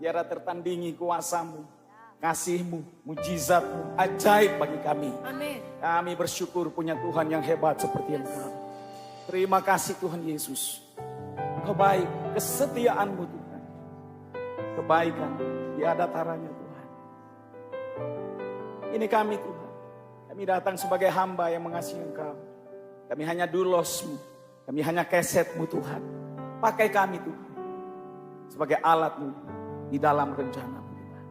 tiada tertandingi kuasa-Mu, kasih-Mu, mujizat-Mu, ajaib bagi kami. Amin. Kami bersyukur punya Tuhan yang hebat seperti Engkau. Terima kasih Tuhan Yesus. Engkau baik, kesetiaan-Mu Tuhan. Kebaikan, tiada taranya Tuhan. Ini kami Tuhan. Kami datang sebagai hamba yang mengasihi Engkau. Kami hanya dulos-Mu. Kami hanya keset-Mu Tuhan. Pakai kami Tuhan. Sebagai alat-Mu di dalam rencana-Mu Tuhan.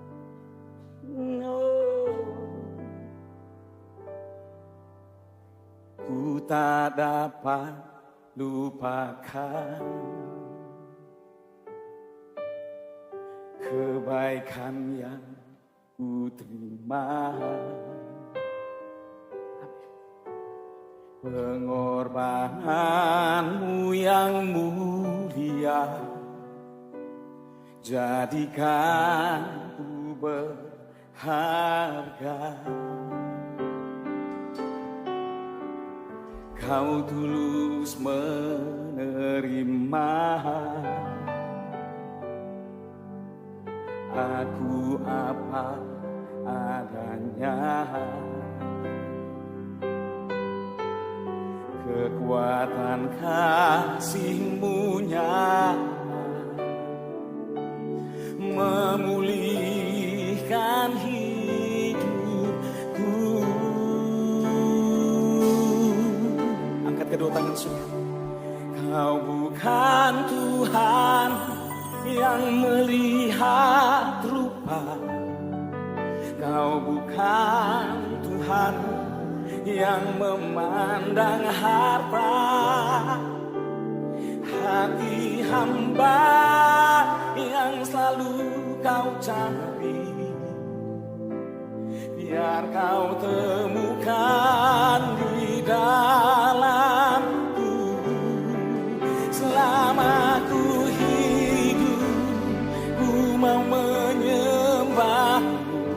Ku tak dapat lupakan kebaikan yang ku terima, pengorbananmu yang mulia, jadikan ku berharga. Kau tulus menerima aku apa adanya. Kekuatan kasih-Mu nyata memulihkan hidupku. Angkat kedua tangan saudara. Kau bukan Tuhan yang melihat rupa, Kau bukan Tuhan yang memandang harta. Hati hamba yang selalu Kau cari, biar Kau temukan di dalamku. Selama ku hidup, ku mau menyembah-Mu,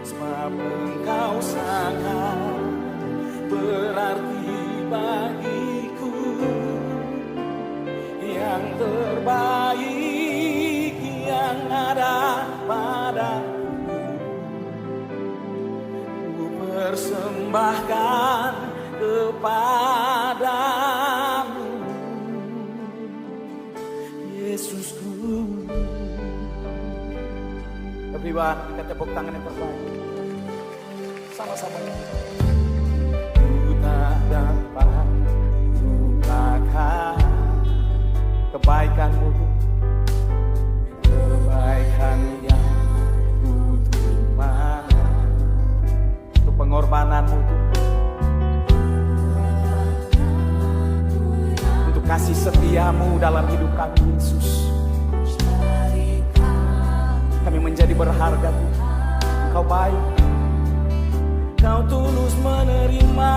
sebab Engkau sangat berarti bagiku. Yang terbaik yang ada padaku, ku persembahkan kepadamu, Yesusku. Everyone, kita tepuk tangan yang terbaik. Sama-sama. Ku tak dapat lupakan kebaikan-Mu, kebaikan yang ku terima, untuk pengorbanan-Mu, untuk kasih setia-Mu dalam hidup kami, Yesus. Kami menjadi berharga Tuhan. Engkau baik, Kau tulus menerima.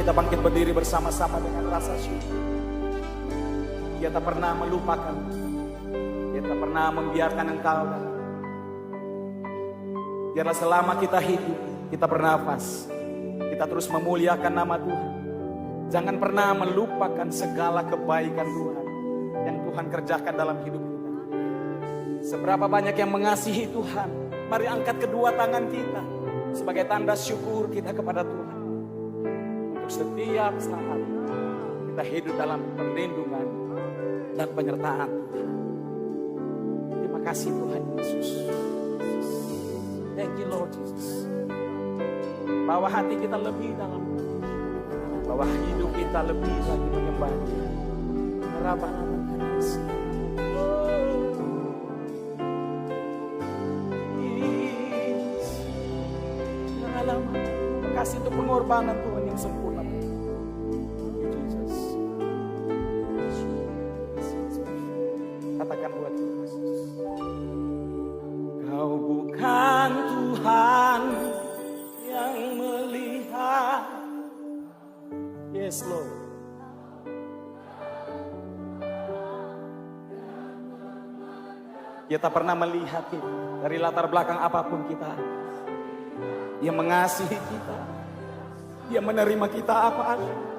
Bangkit berdiri bersama-sama dengan rasa syukur. Dia tak pernah melupakan. Dia tak pernah membiarkan Engkau. Biarlah selama kita hidup, kita bernafas, kita terus memuliakan nama Tuhan. Jangan pernah melupakan segala kebaikan Tuhan yang Tuhan kerjakan dalam hidup kita. Seberapa banyak yang mengasihi Tuhan, mari angkat kedua tangan kita sebagai tanda syukur kita kepada Tuhan. Untuk setiap saat kita hidup dalam perlindungan dan penyertaan Tuhan. Terima kasih Tuhan Yesus. Thank you Lord Jesus. Bawa hati kita lebih dalam, bawa hidup kita lebih lagi menyembah Dia. Harapan kasih. Kasih untuk pengorbanan Tuhan yang sempurna. Jesus. Katakan buat Yesus. Kau bukan Tuhan yang melihat. Yes Lord. Dia tak pernah melihat kita dari latar belakang apapun kita. Dia mengasihi kita. Dia menerima kita apa adanya.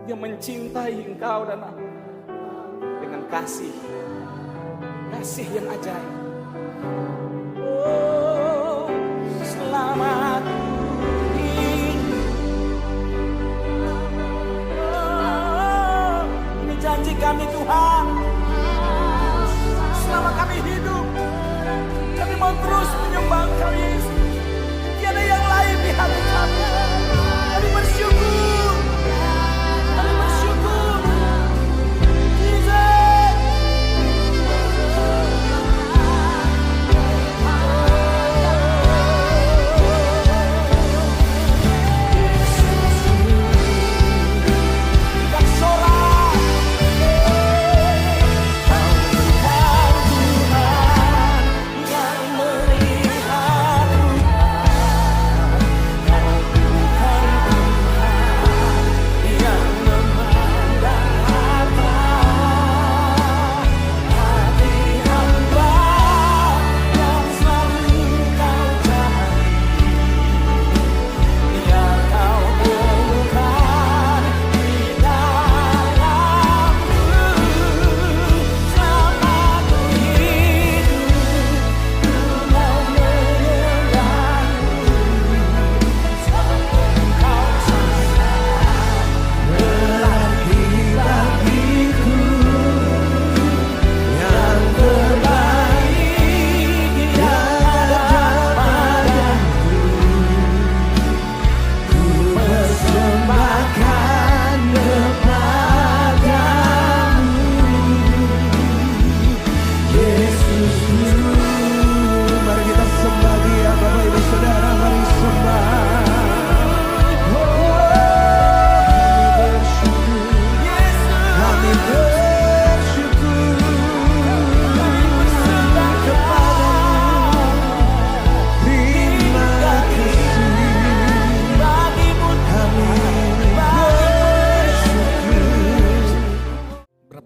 Dia mencintai engkau dan aku dengan kasih. Kasih yang ajaib. Oh, selamat oh, ini janji kami Tuhan. Selama kami hidup, kami mau terus menyembah Engkau Yesus. Tiada yang lain di hati kami. Kami bersyukur. Kami bersyukur.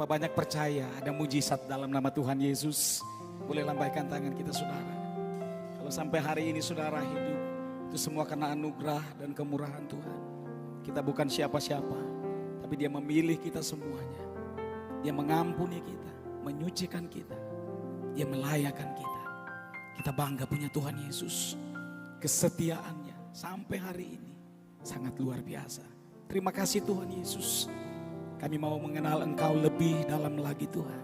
Banyak percaya ada mujizat dalam nama Tuhan Yesus. Boleh lambaikan tangan kita saudara. Kalau sampai hari ini saudara hidup, itu semua karena anugerah dan kemurahan Tuhan. Kita bukan siapa-siapa, tapi Dia memilih kita semuanya. Dia mengampuni kita, menyucikan kita. Dia melayakan kita. Kita bangga punya Tuhan Yesus. Kesetiaannya sampai hari ini sangat luar biasa. Terima kasih Tuhan Yesus. Kami mau mengenal Engkau lebih dalam lagi Tuhan.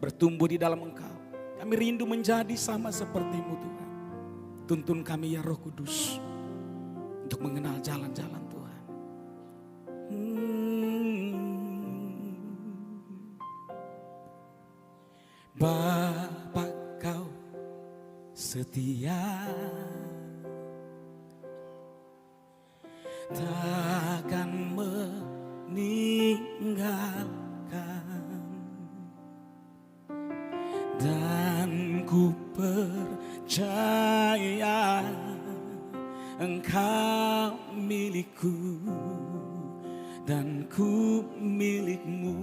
Bertumbuh di dalam Engkau. Kami rindu menjadi sama seperti-Mu Tuhan. Tuntun kami ya Roh Kudus. Untuk mengenal jalan-jalan Tuhan. Bapa Kau setia. Takkan meninggalkan, dan ku percaya Engkau milikku dan ku milikmu.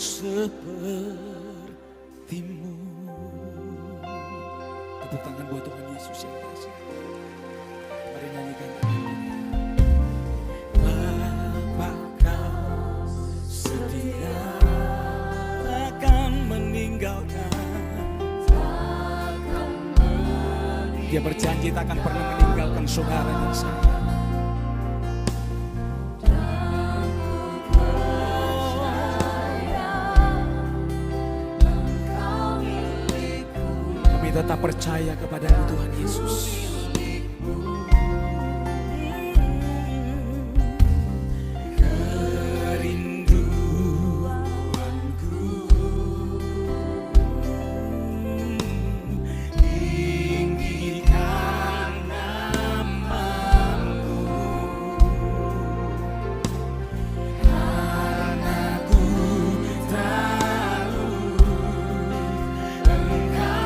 sepertimu. Tepuk tangan buat Tuhan Yesus yang kasih. Mari nyanyikan. Bapa kau setia, takkan meninggalkan. Dia berjanji takkan pernah meninggalkan saudara dan saya. Tetap percaya kepada Tuhan Yesus. Kerinduanku tinggikan namamu, karena ku tahu Engkau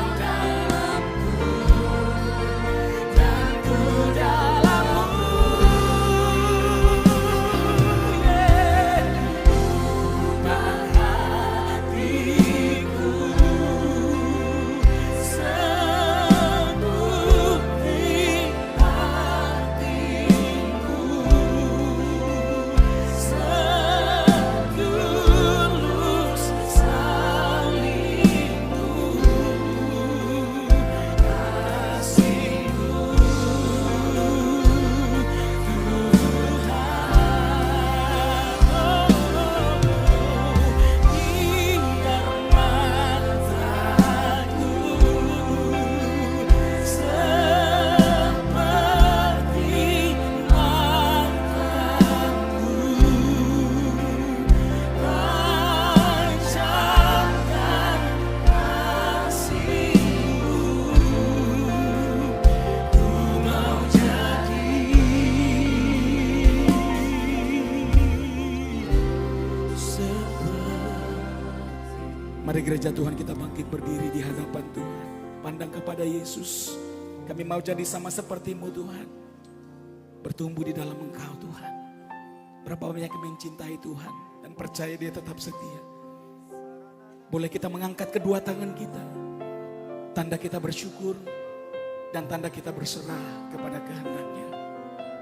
Mari gereja Tuhan kita bangkit berdiri di hadapan Tuhan. Pandang kepada Yesus. Kami mau jadi sama seperti-Mu Tuhan. Bertumbuh di dalam Engkau Tuhan. Berapa banyak kami mencintai Tuhan. Dan percaya Dia tetap setia. Boleh kita mengangkat kedua tangan kita. Tanda kita bersyukur. Dan tanda kita berserah kepada kehendak-Nya.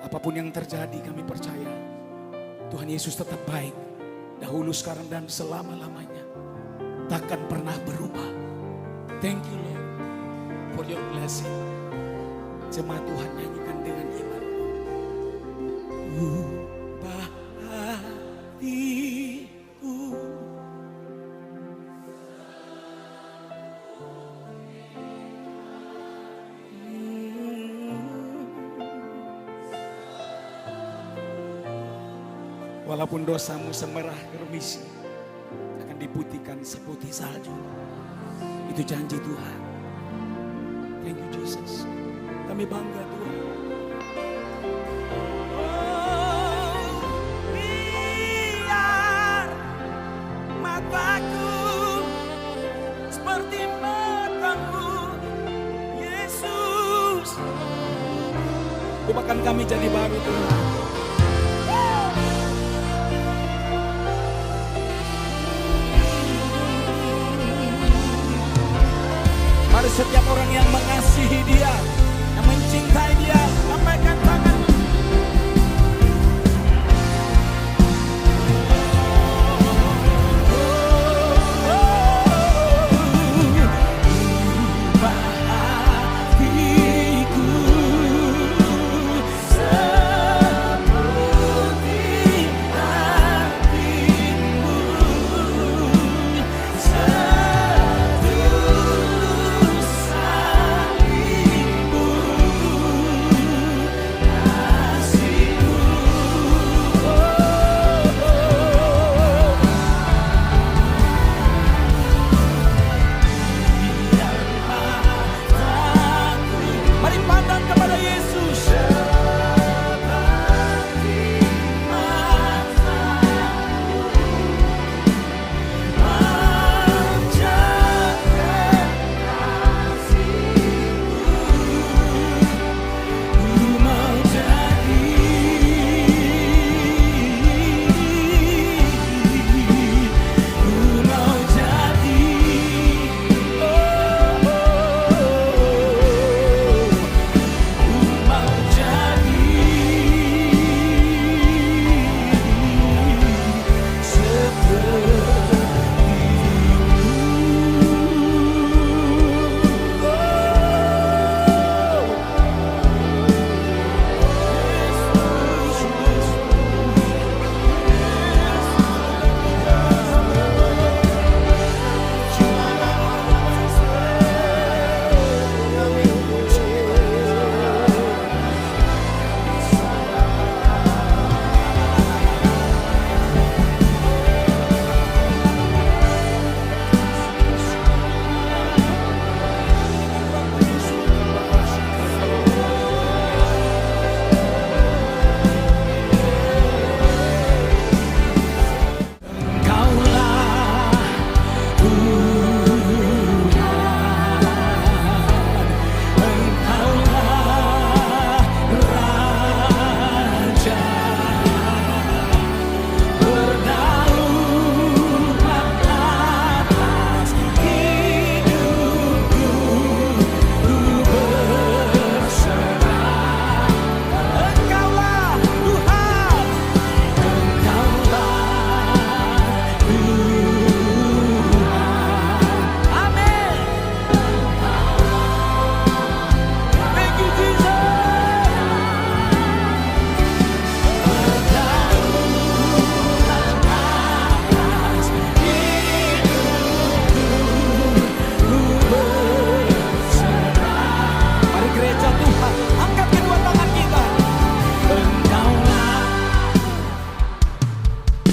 Apapun yang terjadi kami percaya. Tuhan Yesus tetap baik. Dahulu, sekarang, dan selama-lamanya. Takkan pernah berubah. Thank you Lord for your blessing. Jemaat Tuhan nyanyikan dengan iman. Ubah hatiku. Walaupun dosamu semerah remisi, diputihkan seputih salju. Itu janji Tuhan. Thank you Jesus. Kami bangga Tuhan. Oh, biar mataku seperti matamu Yesus. Ubahkan kami jadi baru Tuhan. Mari setiap orang yang mengasihi Dia, yang mencintai Dia, lambaikan tangan.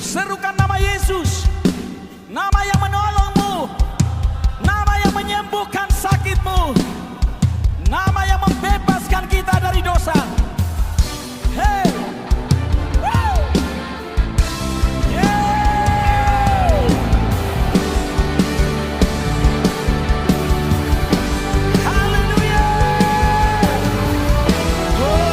Serukan nama Yesus, nama yang menolongmu, nama yang menyembuhkan sakitmu, nama yang membebaskan kita dari dosa. Hey, woo, yeah. Haleluya. Oh,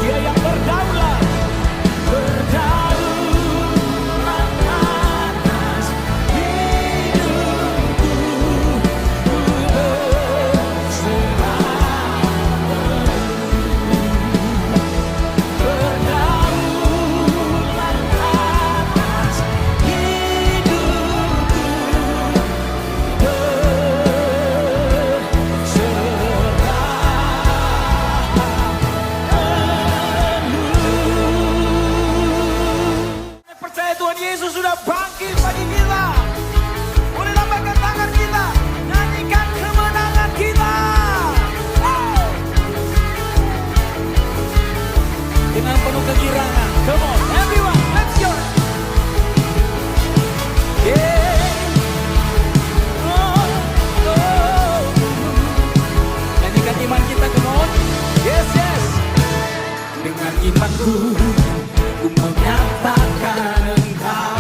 Dia yang berdaulat, berdaulat atas hidupku, berserah, berdaulat atas hidupku, percaya Tuhan Yesus sudah bangkit bagi kita. Boleh lambaikan tangan kita, nyanyikan kemenangan kita. Wow. Dengan penuh kegirangan, come on everyone, let's go. Yeah. Oh, oh. Nyanyikan iman kita, come on. Yes, yes. Dengan imanku, ku menyatakan Engkau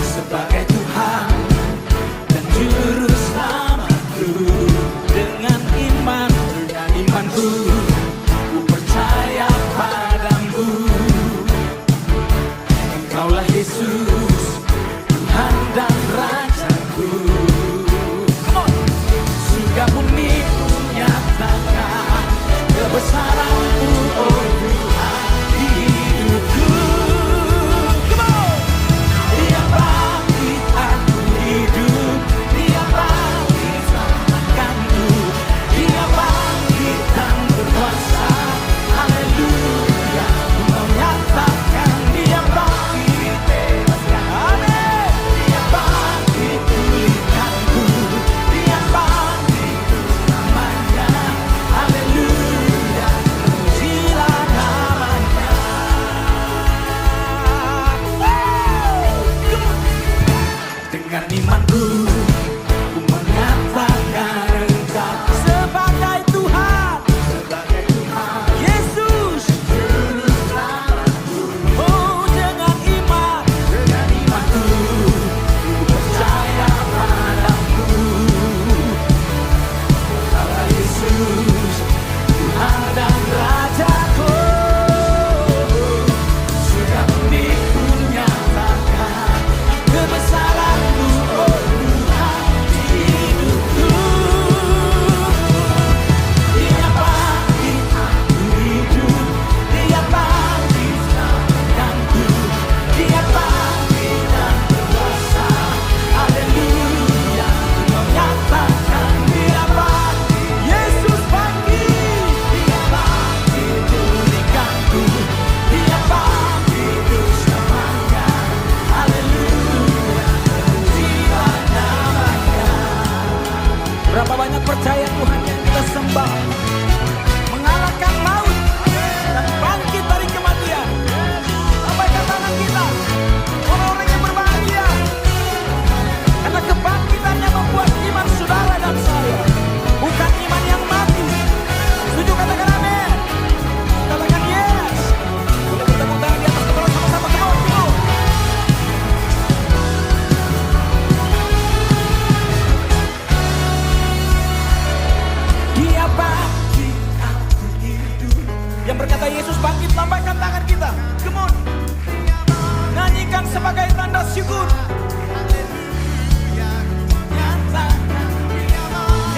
sebagai Tuhan dan Juru Selamatku. Dengan imanku, ku percaya padamu. Engkaulah Yesus, Tuhan dan Rajaku. Come on. Sehingga bumi ku nyatakan kebesaran-Mu, oh Tuhan, di hidupku. Come on. Dia bangkit, aku hidup. Dia bangkit, selamatkanku. Dia bangkit dan berkuasa. Haleluya. Ku menyatakan Dia bangkit, bebaskan. Amin. Dia bangkit, pulihkanku. Dia bangkit namanya. Haleluya. Pujilah namanya. Dengan imanku, ku menyatakan Engkau sebagai Tuhan, Yesus, Juru Selamatku. Oh, dengan imanku, ku percaya padamu. Engkaulah Yesus, Tuhan dan Rajaku. Sudah bumi ku nyatakan kebesaran-Mu, oh Tuhan, di hidupku. Dia bangkit, aku hidup. Dia bangkit, selamatkanku. Dia bangkit dan berkuasa. Haleluya. Ku menyatakan Dia bangkit. Yesus bangkit. Dia bangkit, pulihkanku. Dia bangkit bersamanya. Haleluya. Pujilah namanya. Berapa banyak percaya Tuhan yang kita sembah mengalahkan maut dan bangkit dari kematian. Lambaikan tangan kita, orang-orang yang berbahagia, karena kebangkitannya membuat iman saudara dan saya bukan iman yang mati. Setuju? Katakan amin. Katakan yes. Boleh kita tepuk tangan di atas kepala sama-sama. Come on, come on. Dia bangkit, aku hidup. Yang berkata Yesus bangkit, lambaikan tangan kita. Come on. Nyanyikan sebagai tanda syukur.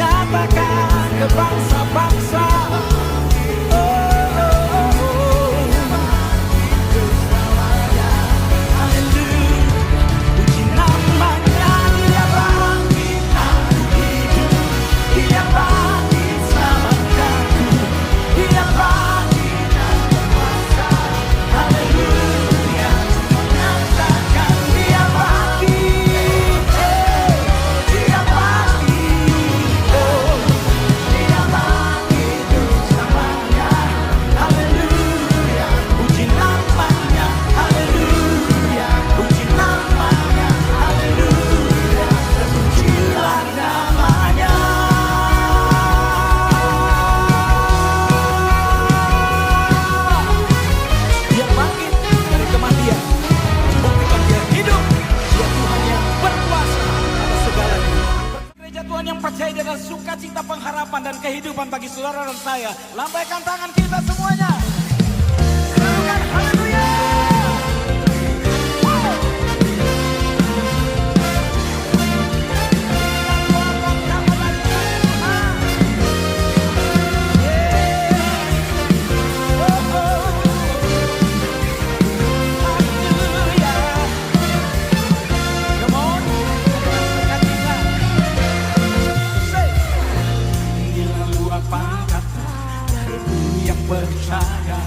Nyatakan ke bangsa-bangsa. Oh, oh, oh, oh. Haleluya. Puji namanya. adalah sukacita pengharapan dan kehidupan bagi saudara dan saya. Lambaikan tangan kita semuanya. Serukan haleluya. Percaya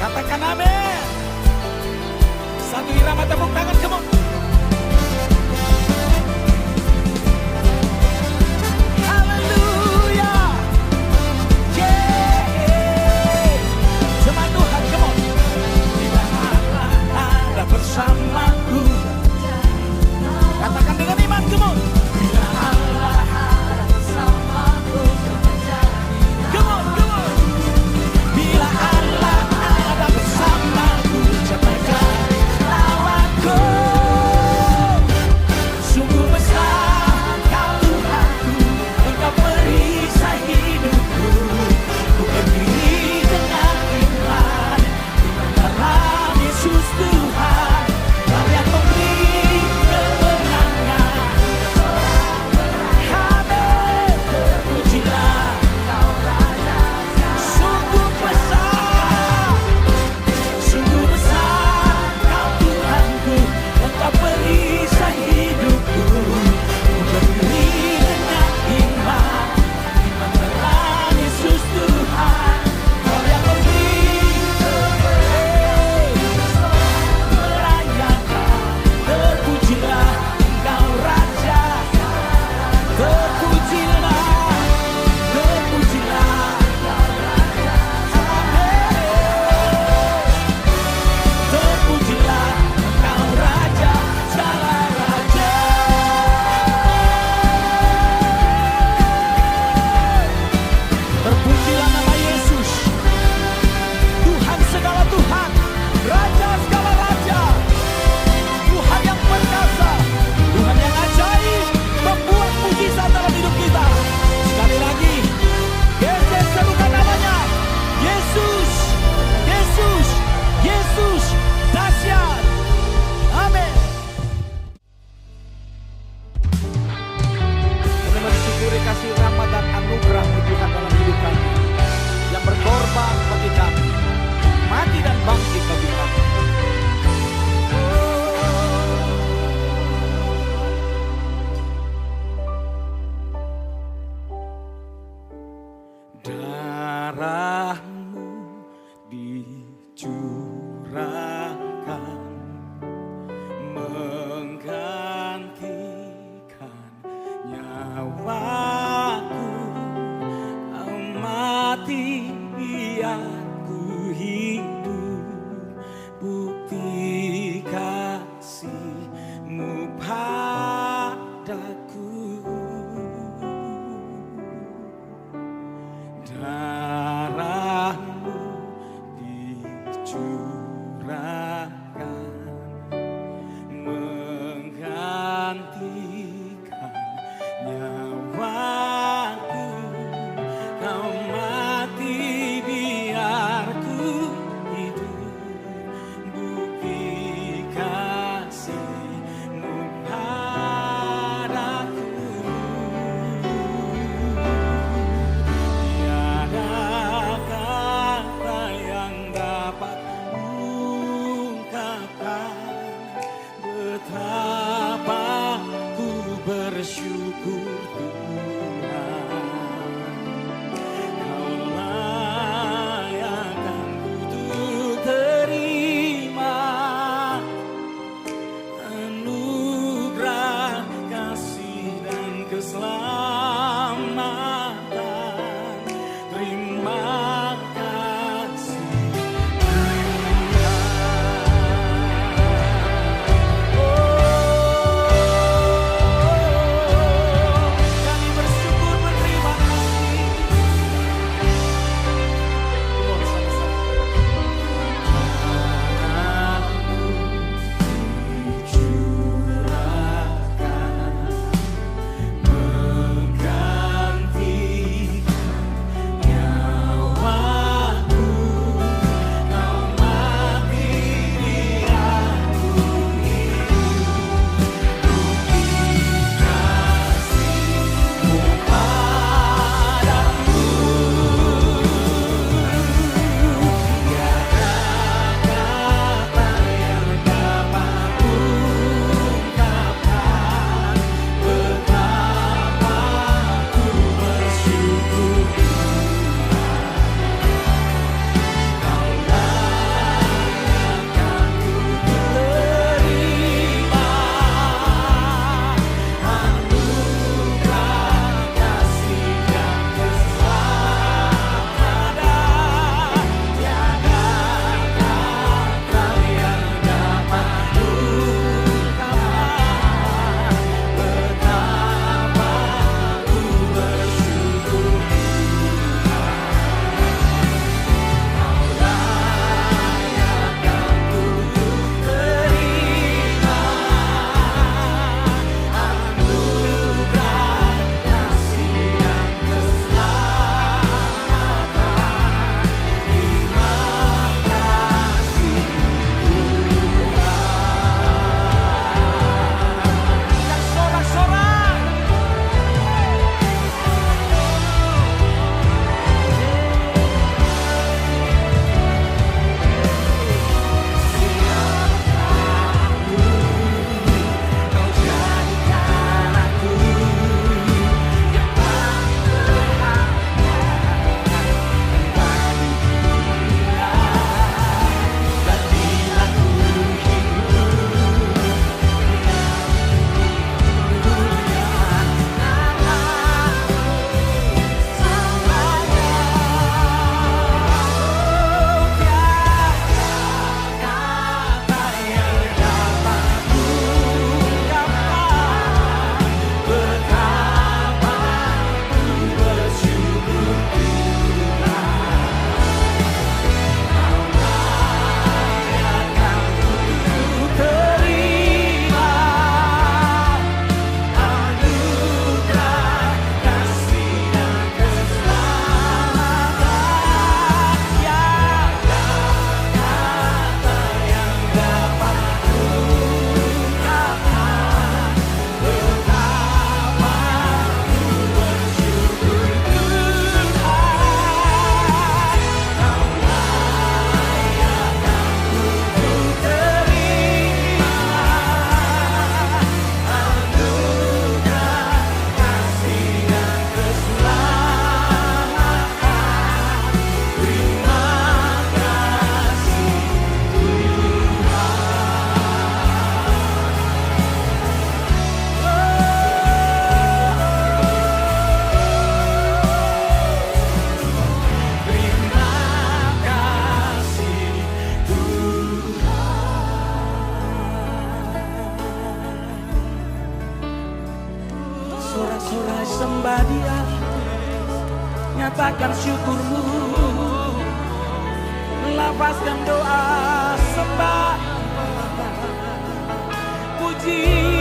Katakan amin. Satu irama tepuk tangan, come on. Haleluya. Yeah. Jemaat Tuhan, come on. Bila Allah ada bersamaku. Katakan dengan iman, come on. Bila Allah ada bersamaku. Come on, come on. Bila Allah ada bersamaku, jangan jadi lawanku. Sungguh besar Kau Tuhanku, Engkau perisai hidupku. Ku berdiri dengan iman dalam Yesus Tuhan. Kau yang memberi kemenangan. Amin. Terpujilah Kau Raja. Sungguh besar Kau Tuhanku, Engkau perisai hidupku. Ku berdiri dengan iman dalam Yesus Tuhan. Kau yang memberi merayakan. Terpujilah Engkau Raja. Terpujilah terpujilah Engkau Raja, segala raja. Terpujilah nama Yesus, Tuhan segala Tuhan, Raja segala raja, Tuhan yang perkasa, Tuhan yang ajaib, membuat mujizat dalam hidup kita. Sekali lagi, Yesus serukan namanya, Yesus, Yesus, Yesus, dahsyat. Amin. Kami mensyukuri kasih rahmat dan anugerah Tuhan dalam hidup kami, yang berkorban bagi kami, mati dan bangkit bagi kami. Darahmu dicurahkan menggantikan nyawaku. Kau mati biar ku hidup, bukti kasih-Mu padaku. Darahmu dicurahkan menggantikan nyawaku. Kau mati biar ku hidup, bukti kasih-Mu padaku. Tiada kata yang dapat Dia, nyatakan syukurmu, lafazkan doa sembah puji.